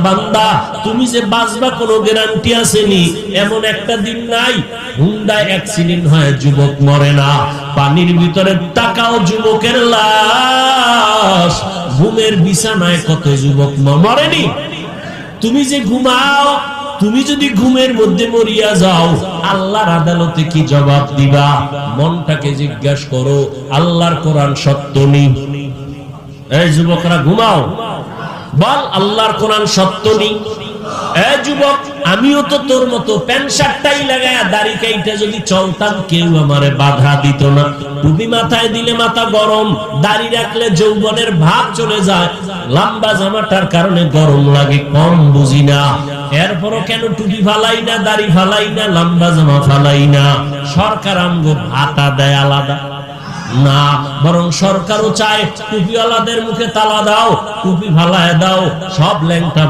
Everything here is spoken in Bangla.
বান্দা, তুমি যে বাঁচবা কোনো গ্যারান্টি আসেনি। এমন একটা দিন নাই হুন্ডায় অ্যাক্সিডেন্ট হয় যুবক মরে না। পানির ভিতরে তাকাও, যুবকের লাশ। ঘুমের বিছানায় কত যুবক মরেনি। তুমি যে ঘুমাও, তুমি যদি ঘুমের মধ্যে মরিয়া যাও, আল্লাহর আদালতে কি জবাব দিবা? মনটাকে জিজ্ঞাসা করো, আল্লাহর কোরআন সত্য নি? এই যুবকরা ঘুমাও, বল আল্লাহর কোরআন সত্য নি? এই যুবক, আমিও তো তোর মতো প্যান্ট শার্টটাই লাগায়া দাড়ি কাইটা যদি চলতাম, কেউ আমারে বাধা দিত না। টুপি মাথায় দিলে মাথা গরম, দাড়ি রাখলে যৌবনের ভাব চলে যায়, লম্বা জামাটার কারণে গরম লাগে, কম বুঝি না। এরপরও কেন টুপি ফালাই না, দাড়ি ফালাই না, লম্বা জামা ফালাই না? সরকার আমগো ভাতা দেয় আলাদা না, বরং সরকারও চায় টুপিওয়ালাদের মুখে তালা দাও, টুপি ফালায় দাও, সব ল্যাংটা